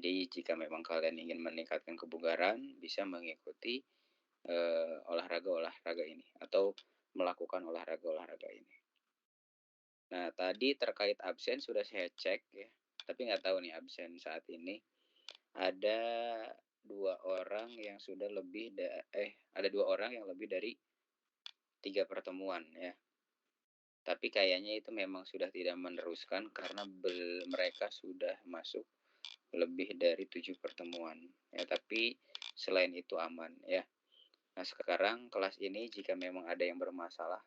Jadi jika memang kalian ingin meningkatkan kebugaran, bisa mengikuti, olahraga-olahraga ini atau melakukan olahraga-olahraga ini. Nah, tadi terkait absen sudah saya cek ya, tapi nggak tahu nih absen saat ini. Ada 2 orang yang sudah lebih ada 2 orang yang lebih dari 3 pertemuan ya. Tapi kayaknya itu memang sudah tidak meneruskan karena mereka sudah masuk lebih dari 7 pertemuan ya, tapi selain itu aman ya. Nah, sekarang kelas ini jika memang ada yang bermasalah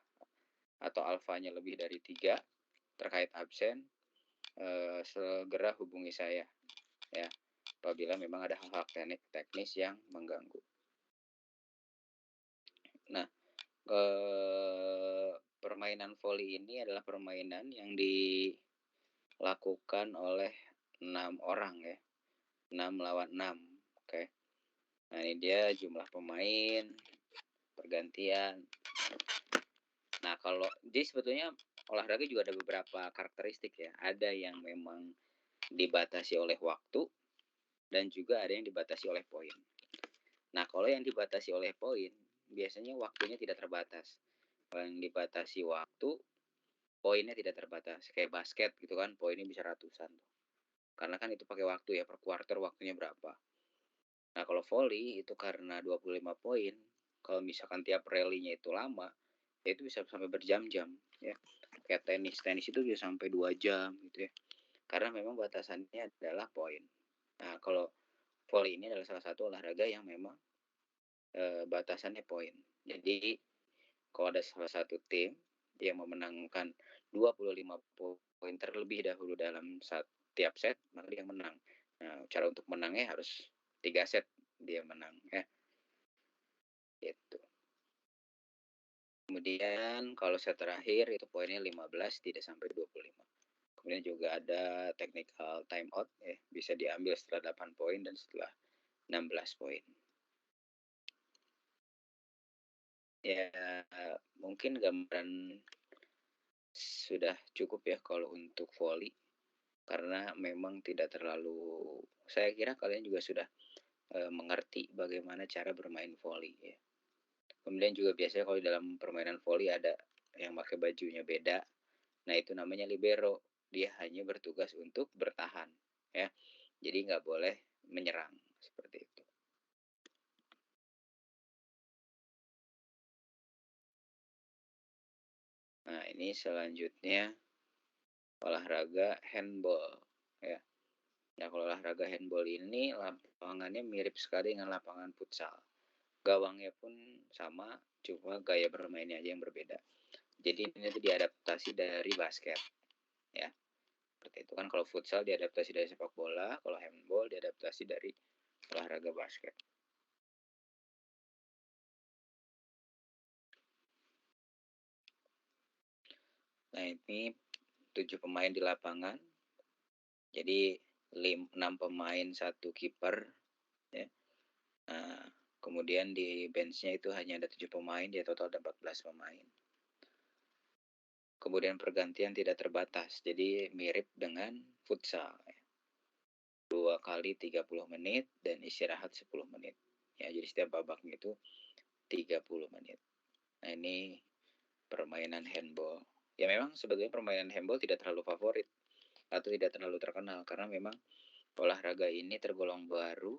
atau alfanya lebih dari 3 terkait absen, segera hubungi saya ya, apabila memang ada hal-hal teknis yang mengganggu. Nah, permainan voli ini adalah permainan yang dilakukan oleh 6 orang ya, 6 lawan 6, oke. Nah, ini dia jumlah pemain, pergantian. Nah, kalau jadi sebetulnya olahraga juga ada beberapa karakteristik ya. Ada yang memang dibatasi oleh waktu dan juga ada yang dibatasi oleh poin. Nah, kalau yang dibatasi oleh poin, biasanya waktunya tidak terbatas. Kalau yang dibatasi waktu, poinnya tidak terbatas. Kayak basket gitu kan, poinnya bisa ratusan tuh. Karena kan itu pakai waktu ya, per quarter waktunya berapa. Nah, kalau volley itu karena 25 poin, kalau misalkan tiap rally-nya itu lama, ya itu bisa sampai berjam-jam ya. Kayak tenis itu bisa sampai 2 jam gitu ya. Karena memang batasannya adalah poin. Nah, kalau volley ini adalah salah satu olahraga yang memang batasannya poin. Jadi kalau ada salah satu tim yang memenangkan 25 poin terlebih dahulu dalam setiap set, maka dia menang. Nah, cara untuk menangnya harus 3 set dia menang ya. Gitu. Kemudian kalau set terakhir itu poinnya 15 tidak sampai 25. Kemudian juga ada technical time out ya, bisa diambil setelah 8 poin dan setelah 16 poin. Ya, mungkin gambaran sudah cukup ya kalau untuk volley, karena memang tidak terlalu, saya kira kalian juga sudah mengerti bagaimana cara bermain volley ya. Kemudian juga biasanya kalau dalam permainan volley ada yang pakai bajunya beda. Nah, itu namanya libero. Dia hanya bertugas untuk bertahan ya. Jadi nggak boleh menyerang seperti itu. Nah, ini selanjutnya olahraga handball ya. Nah, kalau olahraga handball ini lapangannya mirip sekali dengan lapangan futsal. Gawangnya pun sama, cuma gaya bermainnya aja yang berbeda. Jadi ini tuh diadaptasi dari basket ya. Seperti itu kan, kalau futsal diadaptasi dari sepak bola, kalau handball diadaptasi dari olahraga basket. Nah, ini 7 pemain di lapangan. Jadi 6 pemain, 1 kiper ya. Nah, kemudian di benchnya itu hanya ada 7 pemain, dia total ada 14 pemain. Kemudian pergantian tidak terbatas, jadi mirip dengan futsal ya. 2 kali 30 menit dan istirahat 10 menit. Ya, jadi setiap babaknya itu 30 menit. Nah, ini permainan handball. Ya, memang sebetulnya permainan handball tidak terlalu favorit atau tidak terlalu terkenal karena memang olahraga ini tergolong baru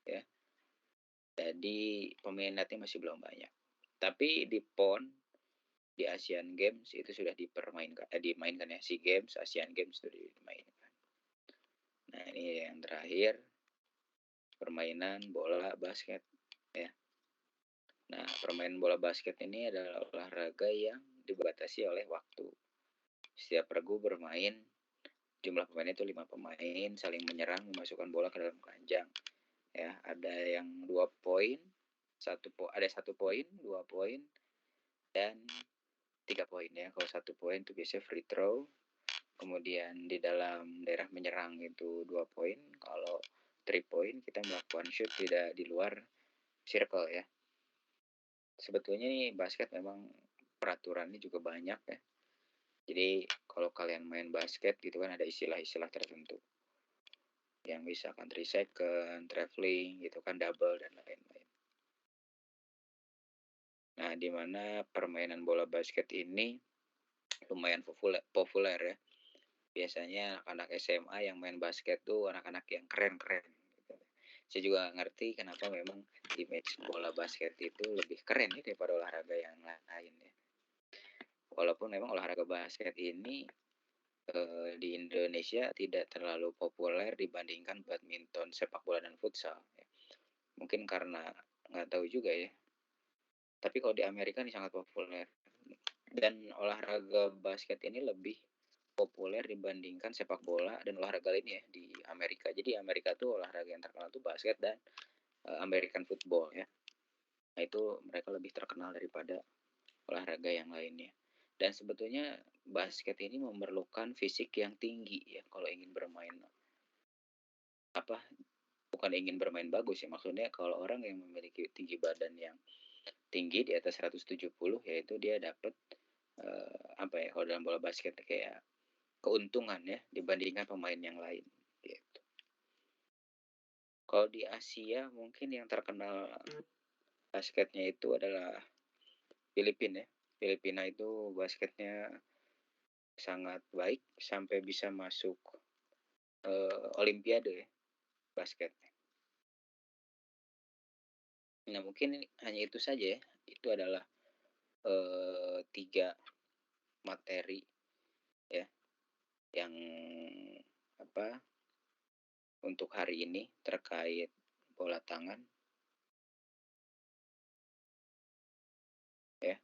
ya. Jadi peminatnya masih belum banyak. Tapi di PON, di Asian Games itu sudah dimainkan ya. SEA Games, Asian Games itu dimainkan. Nah, ini yang terakhir, permainan bola basket ya. Nah, permainan bola basket ini adalah olahraga yang dibatasi oleh waktu. Setiap regu bermain, jumlah pemain itu 5 pemain, saling menyerang, memasukkan bola ke dalam keranjang. Ya, ada yang 2 poin, ada 1 poin, 2 poin, dan 3 poin ya. Kalau 1 poin itu biasanya free throw. Kemudian di dalam daerah menyerang itu 2 poin. Kalau 3 point kita melakukan shoot tidak di luar circle ya. Sebetulnya nih basket memang peraturannya juga banyak ya. Jadi kalau kalian main basket gitu kan ada istilah-istilah tertentu. yang misalkan 3 second, traveling gitu kan, double dan lain-lain. Nah, di mana permainan bola basket ini lumayan populer ya. Biasanya anak-anak SMA yang main basket tuh anak-anak yang keren-keren gitu. Saya juga ngerti kenapa memang image bola basket itu lebih keren ya daripada olahraga yang lain ya. Walaupun memang olahraga basket ini di Indonesia tidak terlalu populer dibandingkan badminton, sepak bola dan futsal ya. Mungkin karena nggak tahu juga ya. Tapi kalau di Amerika ini sangat populer. Dan olahraga basket ini lebih populer dibandingkan sepak bola dan olahraga lainnya di Amerika. Jadi Amerika tuh olahraga yang terkenal tuh basket dan American football ya. Nah itu mereka lebih terkenal daripada olahraga yang lainnya. Dan sebetulnya basket ini memerlukan fisik yang tinggi ya kalau ingin bermain apa bukan ingin bermain bagus ya, maksudnya kalau orang yang memiliki tinggi badan yang tinggi di atas 170 yaitu dia dapat apa ya kalau dalam bola basket kayak keuntungan ya dibandingkan pemain yang lain gitu. Kalau di Asia mungkin yang terkenal basketnya itu adalah Filipina ya. Filipina itu basketnya sangat baik sampai bisa masuk Olimpiade ya basket. Nah mungkin hanya itu saja ya. Itu adalah 3 materi ya yang apa untuk hari ini terkait bola tangan ya.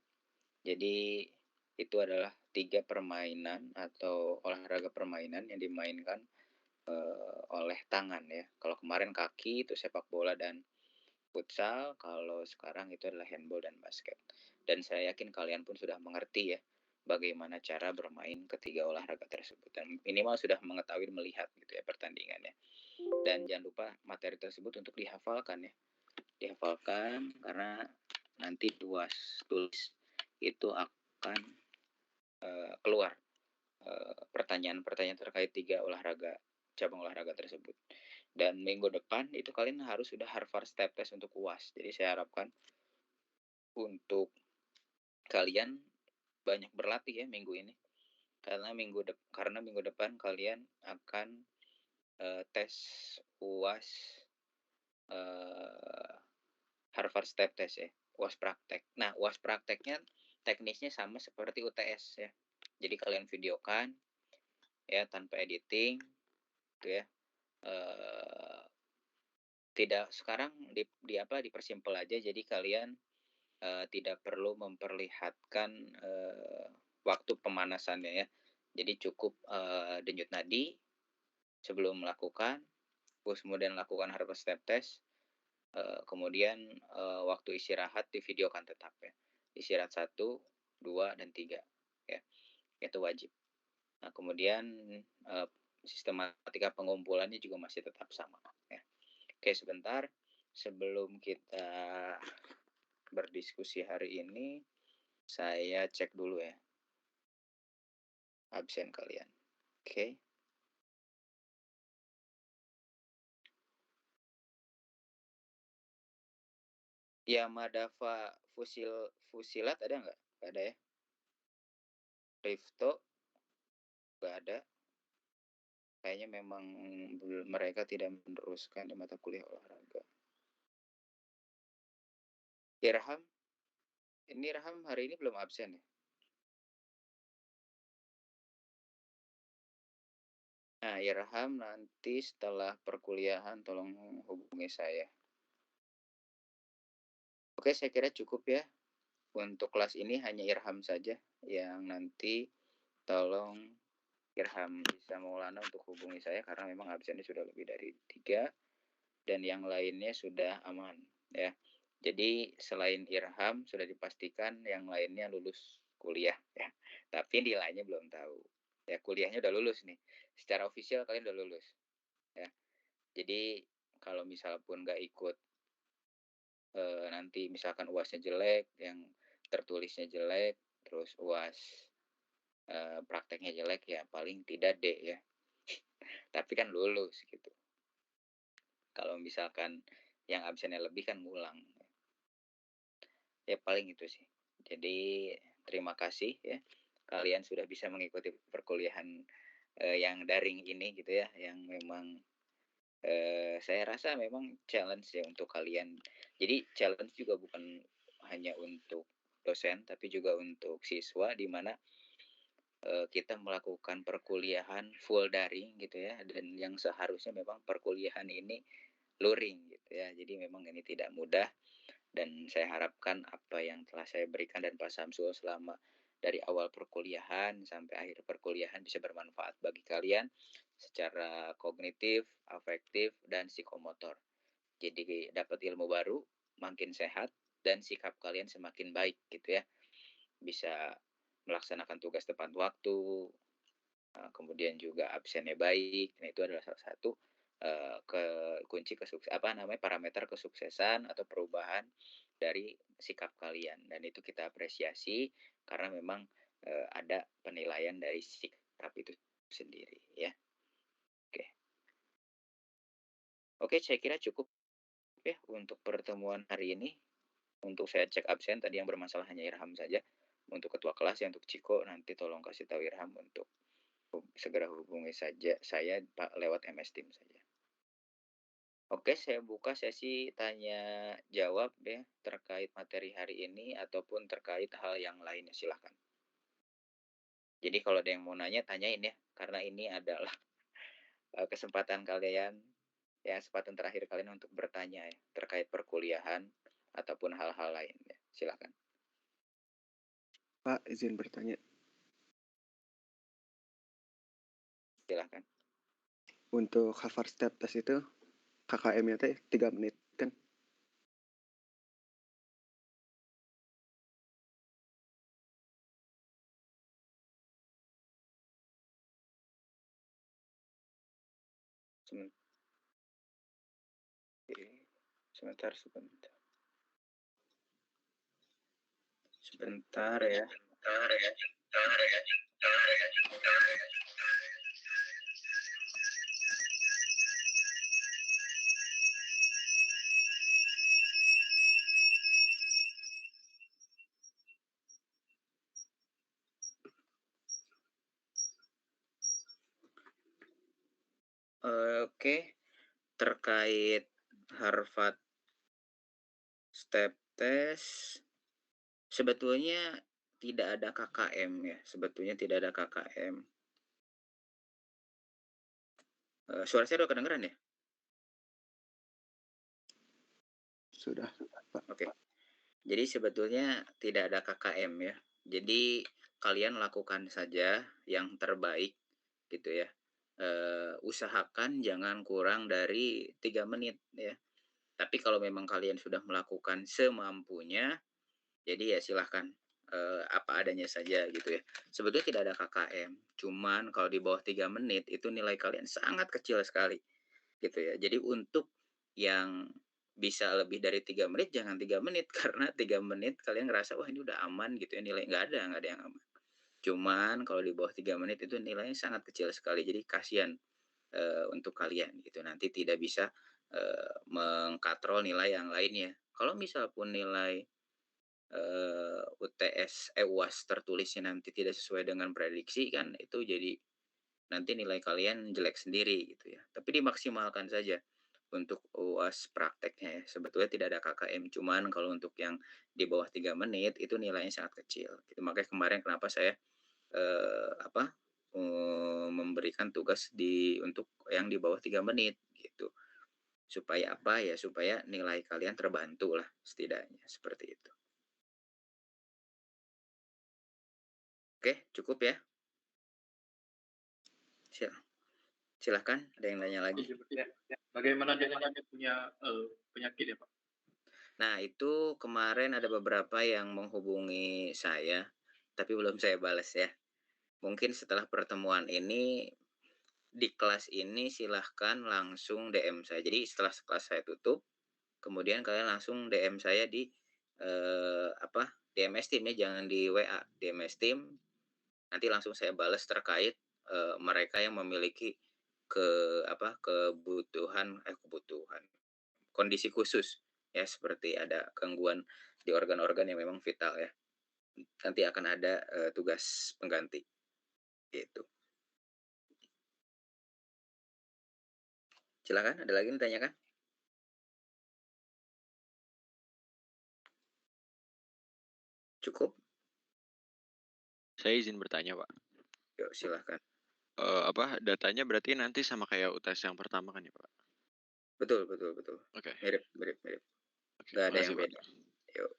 Jadi itu adalah 3 permainan atau olahraga permainan yang dimainkan oleh tangan ya. Kalau kemarin kaki itu sepak bola dan futsal, kalau sekarang itu adalah handball dan basket. Dan saya yakin kalian pun sudah mengerti ya bagaimana cara bermain ketiga olahraga tersebut. Dan minimal sudah mengetahui melihat gitu ya pertandingannya. Dan jangan lupa materi tersebut untuk dihafalkan ya. Dihafalkan karena nanti tuas tulis itu akan keluar pertanyaan-pertanyaan terkait 3 olahraga cabang olahraga tersebut. Dan minggu depan itu kalian harus sudah Harvard Step Test untuk UAS. Jadi saya harapkan untuk kalian banyak berlatih ya minggu ini. Karena minggu depan kalian akan tes UAS Harvard Step Test ya, UAS praktek. Nah, UAS prakteknya teknisnya sama seperti UTS ya. Jadi kalian videokan ya tanpa editing gitu ya. Tidak sekarang dipersimpel aja jadi kalian tidak perlu memperlihatkan waktu pemanasannya ya. Jadi cukup denyut nadi sebelum melakukan, terus kemudian lakukan Harvard Step Test, kemudian waktu istirahat divideokan tetap ya. Istirahat 1, 2, dan 3 ya. Itu wajib. Nah, kemudian sistematika pengumpulannya juga masih tetap sama ya. Oke, sebentar sebelum kita berdiskusi hari ini, saya cek dulu ya absen kalian. Oke. Yamadava Fusilat ada nggak? Nggak ada ya. Rifto nggak ada. Kayaknya memang mereka tidak meneruskan di mata kuliah olahraga. Irham, ini Irham hari ini belum absen ya? Nah, Irham nanti setelah perkuliahan tolong hubungi saya. Oke, saya kira cukup ya. Untuk kelas ini hanya Irham saja yang nanti tolong Irham bisa Maulana untuk hubungi saya karena memang absennya sudah lebih dari 3 dan yang lainnya sudah aman ya. Jadi selain Irham sudah dipastikan yang lainnya lulus kuliah ya. Tapi nilainya belum tahu. Ya kuliahnya udah lulus nih. Secara ofisial kalian udah lulus ya. Jadi kalau misal pun nggak ikut nanti misalkan UASnya jelek, yang tertulisnya jelek, terus UAS prakteknya jelek ya paling tidak D ya. Tapi kan lulus gitu. misalkan yang absennya lebih kan ngulang. Ya paling itu sih. Jadi terima kasih ya, kalian sudah bisa mengikuti perkuliahan, yang daring ini gitu ya, yang memang, saya rasa memang challenge ya untuk kalian. Jadi challenge juga bukan hanya untuk dosen, tapi juga untuk siswa di mana, kita melakukan perkuliahan full daring gitu ya, dan yang seharusnya memang perkuliahan ini luring gitu ya. Jadi memang ini tidak mudah dan saya harapkan apa yang telah saya berikan dan Pak Samsul selama dari awal perkuliahan sampai akhir perkuliahan bisa bermanfaat bagi kalian secara kognitif, afektif, dan psikomotor. Jadi dapat ilmu baru, makin sehat, dan sikap kalian semakin baik gitu ya. Bisa melaksanakan tugas tepat waktu, kemudian juga absennya baik. Nah, itu adalah salah satu ke kunci apa namanya parameter kesuksesan atau perubahan dari sikap kalian dan itu kita apresiasi karena memang ada penilaian dari sikap itu sendiri ya. Oke. Oke, saya kira cukup ya untuk pertemuan hari ini. Untuk saya cek absen tadi yang bermasalah hanya Irham saja. Untuk ketua kelas ya untuk Ciko nanti tolong kasih tahu Irham untuk segera hubungi saja saya Pak lewat MS Team saja. Oke, saya buka sesi tanya jawab ya terkait materi hari ini ataupun terkait hal yang lainnya silahkan. Jadi kalau ada yang mau nanya tanyain ya karena ini adalah kesempatan kalian ya kesempatan terakhir kalian untuk bertanya ya terkait perkuliahan ataupun hal-hal lain ya. Silakan. Pak, izin bertanya. Silakan. Untuk cover step test itu KKM-nya teh 3 menit kan? Sebentar, sebentar. Sebentar ya. Oke, terkait Harvard step test sebetulnya tidak ada KKM ya, sebetulnya tidak ada KKM. Suara saya udah kedengeran ya? Sudah, Pak. Oke. Jadi sebetulnya tidak ada KKM ya. Jadi kalian lakukan saja yang terbaik gitu ya. Usahakan jangan kurang dari 3 menit ya. Tapi kalau memang kalian sudah melakukan semampunya, jadi ya silahkan apa adanya saja gitu ya. Sebetulnya tidak ada KKM, cuman kalau di bawah 3 menit itu nilai kalian sangat kecil sekali gitu ya. Jadi untuk yang bisa lebih dari 3 menit jangan 3 menit karena 3 menit kalian ngerasa wah ini udah aman gitu ya nilai nggak ada yang aman. Cuman kalau di bawah 3 menit itu nilainya sangat kecil sekali. Jadi kasihan untuk kalian gitu nanti tidak bisa mengkatrol nilai yang lainnya. Kalau misal pun nilai UAS tertulisnya nanti tidak sesuai dengan prediksi kan itu jadi nanti nilai kalian jelek sendiri gitu ya. Tapi dimaksimalkan saja untuk UAS prakteknya ya. Sebetulnya tidak ada KKM, cuman kalau untuk yang di bawah 3 menit itu nilainya sangat kecil. Gitu. Makanya kemarin kenapa saya memberikan tugas untuk yang di bawah 3 menit gitu. Supaya apa ya? Supaya nilai kalian terbantu lah setidaknya seperti itu. Oke, cukup ya. Silahkan, ada yang nanya lagi? Bagaimana dengan yang punya penyakit ya Pak? Nah itu kemarin ada beberapa yang menghubungi saya, tapi belum saya balas ya. Mungkin setelah pertemuan ini, di kelas ini silahkan langsung DM saya. Jadi setelah kelas saya tutup, kemudian kalian langsung DM saya di di MS Team ya, jangan di WA, di MS Team. Nanti langsung saya balas terkait mereka yang memiliki kebutuhan kondisi khusus ya, seperti ada gangguan di organ-organ yang memang vital ya. Nanti akan ada, tugas pengganti, gitu. Silakan, ada lagi yang ditanyakan? Cukup? Saya izin bertanya, Pak. Yuk silahkan. Datanya berarti nanti sama kayak UTS yang pertama kan ya, Pak? Betul betul betul. Oke. Mirip mirip mirip. Oke, Nggak ada yang makasih, Pak. beda. Yuk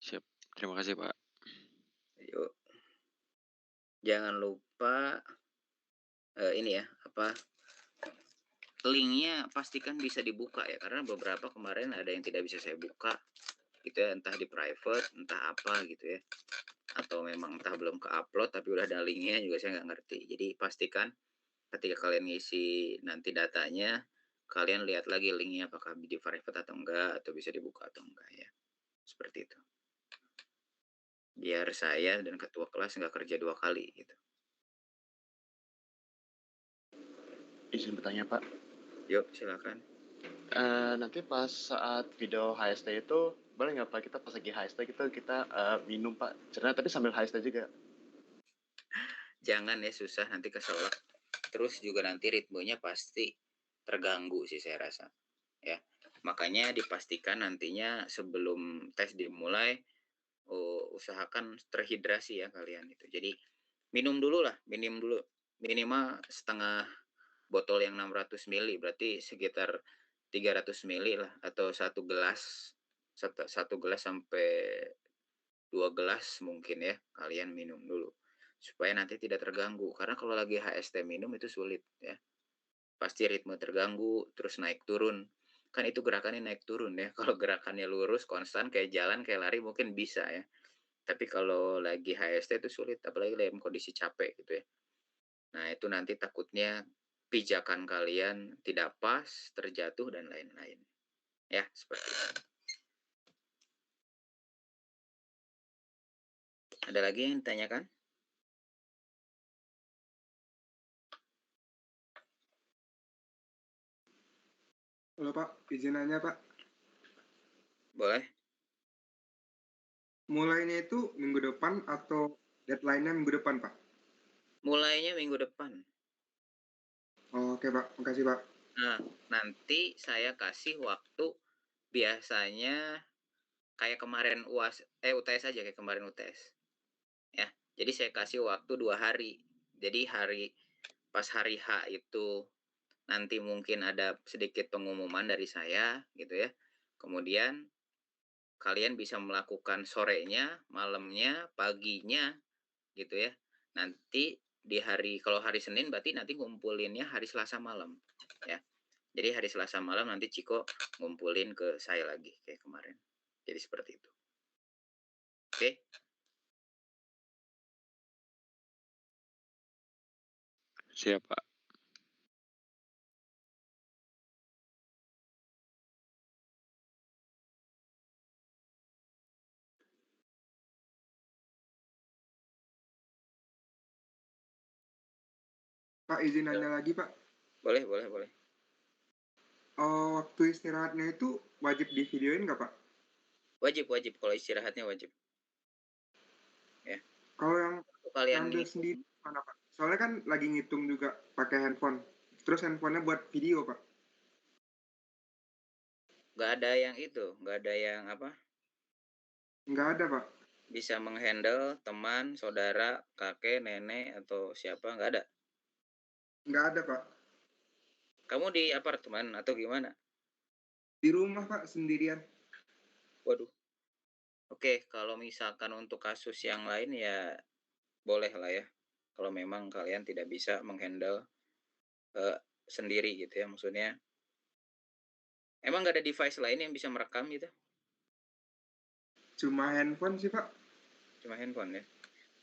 Siap. Terima kasih, Pak. yuk. Jangan lupa, ini ya, linknya pastikan bisa dibuka ya, karena beberapa kemarin ada yang tidak bisa saya buka, gitu ya, entah di private, entah apa gitu ya. Atau memang entah belum ke-upload tapi udah ada linknya juga saya nggak ngerti. Jadi pastikan ketika kalian ngisi nanti datanya, kalian lihat lagi linknya apakah di private atau enggak, atau bisa dibuka atau enggak ya. Seperti itu. Biar saya dan ketua kelas nggak kerja 2 kali gitu. Izin bertanya, Pak. Yuk silakan. Nanti pas saat video HST itu, boleh nggak Pak kita pas lagi HST gitu kita minum Pak? Cerna tapi sambil HST juga. Jangan ya, susah nanti keselak. Terus juga nanti ritmenya pasti terganggu sih saya rasa. Ya. Makanya dipastikan nantinya sebelum tes dimulai, usahakan terhidrasi ya kalian itu. Jadi minum dulu lah, minimal setengah botol yang 600 ml, berarti sekitar 300 ml lah, atau satu gelas sampai 2 gelas mungkin ya, kalian minum dulu supaya nanti tidak terganggu, karena kalau lagi HST minum itu sulit ya, pasti ritme terganggu, terus naik turun, kan itu gerakannya naik turun ya. Kalau gerakannya lurus konstan kayak jalan kayak lari mungkin bisa ya, tapi kalau lagi HST itu sulit, apalagi dalam kondisi capek gitu ya. Nah, itu nanti takutnya pijakan kalian tidak pas, terjatuh dan lain-lain. Ya, seperti itu. Ada lagi yang ditanyakan? Halo Pak, izin nanya Pak. Boleh. Mulainya itu minggu depan atau deadline-nya minggu depan Pak? Mulainya minggu depan. Oke Pak, makasih Pak. Nah, nanti saya kasih waktu biasanya kayak kemarin UTS aja, kayak kemarin UTS. Ya, jadi saya kasih waktu 2 hari. Jadi pas hari H itu nanti mungkin ada sedikit pengumuman dari saya gitu ya. Kemudian kalian bisa melakukan sorenya, malamnya, paginya gitu ya. Nanti kalau hari Senin berarti nanti ngumpulinnya hari Selasa malam ya. Jadi hari Selasa malam nanti Ciko ngumpulin ke saya lagi kayak kemarin. Jadi seperti itu. Oke? Siap, Pak. Pak, izin nanya lagi Pak. Boleh, boleh, boleh. Waktu istirahatnya itu wajib di videoin nggak Pak? Wajib, wajib. Kalau istirahatnya wajib. Ya. Kalau yang Kalian ngambil sendiri mana Pak? Soalnya kan lagi ngitung juga pakai handphone. Terus handphonenya buat video Pak. nggak ada yang itu, nggak ada yang Nggak ada Pak. bisa menghandle teman, saudara, kakek, nenek, atau siapa, nggak ada. Nggak ada Pak. Kamu di apartemen atau gimana? Di rumah Pak, sendirian. Waduh. Oke, kalau misalkan untuk kasus yang lain ya boleh lah ya. Kalau memang kalian tidak bisa menghandle sendiri gitu ya, maksudnya. Emang nggak ada device lain yang bisa merekam gitu? Cuma handphone sih Pak. Cuma handphone ya.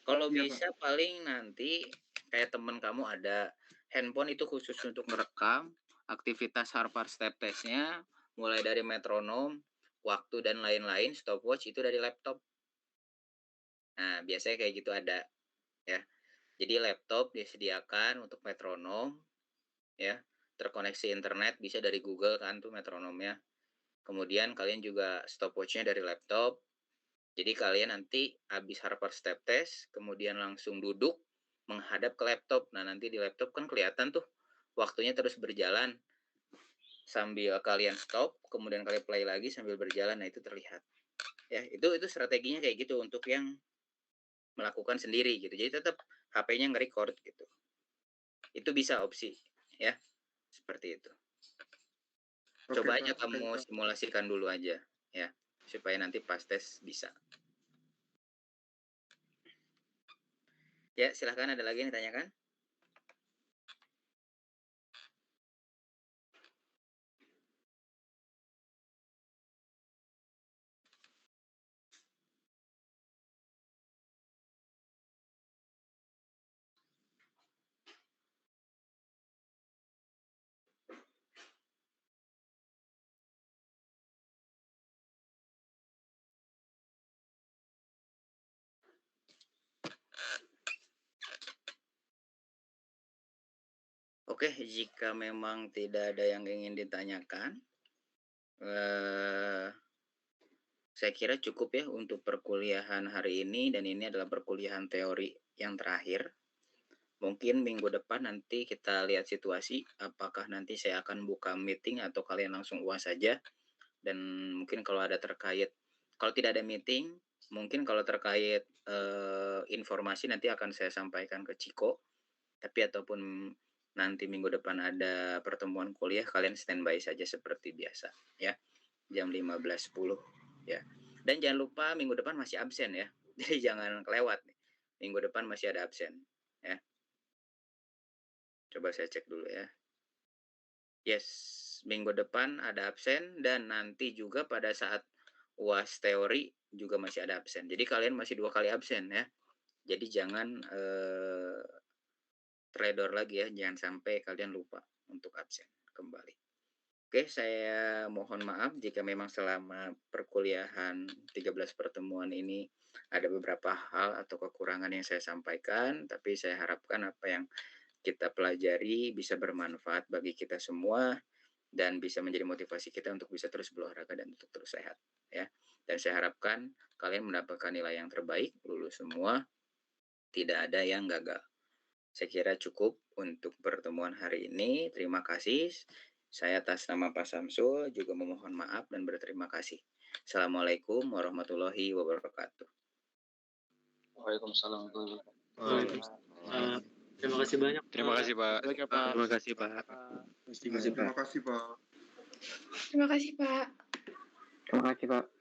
Kalau Iya, bisa paling nanti kayak temen kamu ada handphone itu khusus untuk merekam aktivitas Harvard Step Test-nya, mulai dari metronom, waktu dan lain-lain, stopwatch itu dari laptop. Nah, biasanya kayak gitu ada ya. Jadi laptop disediakan untuk metronom ya, terkoneksi internet bisa dari Google kan tuh metronomnya. Kemudian kalian juga stopwatch-nya dari laptop. Jadi kalian nanti habis Harvard Step Test, kemudian langsung duduk menghadap ke laptop. Nah, nanti di laptop kan kelihatan tuh waktunya terus berjalan sambil kalian stop, kemudian kalian play lagi sambil berjalan. Nah, itu terlihat. Ya, itu strateginya kayak gitu untuk yang melakukan sendiri gitu. Jadi tetap HP-nya nge-record gitu. Itu bisa opsi ya. Seperti itu. Oke, Coba Pak. aja Oke, kamu Pak. simulasikan dulu aja ya, supaya nanti pas tes bisa. Ya, silahkan, ada lagi yang ditanyakan? Oke, jika memang tidak ada yang ingin ditanyakan, saya kira cukup ya untuk perkuliahan hari ini, dan ini adalah perkuliahan teori yang terakhir. Mungkin minggu depan nanti kita lihat situasi, apakah nanti saya akan buka meeting atau kalian langsung UAS saja. Dan mungkin kalau tidak ada meeting, mungkin kalau terkait informasi nanti akan saya sampaikan ke Ciko. Tapi ataupun nanti minggu depan ada pertemuan kuliah, kalian standby saja seperti biasa ya, jam 15.10 ya. Dan jangan lupa minggu depan masih absen ya, jadi jangan kelewat nih. Minggu depan masih ada absen ya. Coba saya cek dulu ya. Yes, minggu depan ada absen, dan nanti juga pada saat UAS teori juga masih ada absen. Jadi kalian masih 2 kali absen ya. Jadi jangan teledor lagi ya, jangan sampai kalian lupa untuk absen kembali. Oke, saya mohon maaf jika memang selama perkuliahan 13 pertemuan ini ada beberapa hal atau kekurangan yang saya sampaikan, tapi saya harapkan apa yang kita pelajari bisa bermanfaat bagi kita semua dan bisa menjadi motivasi kita untuk bisa terus berolahraga dan untuk terus sehat ya. Dan saya harapkan kalian mendapatkan nilai yang terbaik, lulus semua, tidak ada yang gagal. Saya kira cukup untuk pertemuan hari ini. Terima kasih. Saya atas nama Pak Samsul juga memohon maaf dan berterima kasih. Assalamualaikum warahmatullahi wabarakatuh. Waalaikumsalam warahmatullahi Waalaikumsalam. Terima kasih banyak. Terima kasih, Pak. wabarakatuh. Pak. Terima kasih, Pak. Terima kasih, Pak. Terima kasih, Pak. Terima kasih, Pak.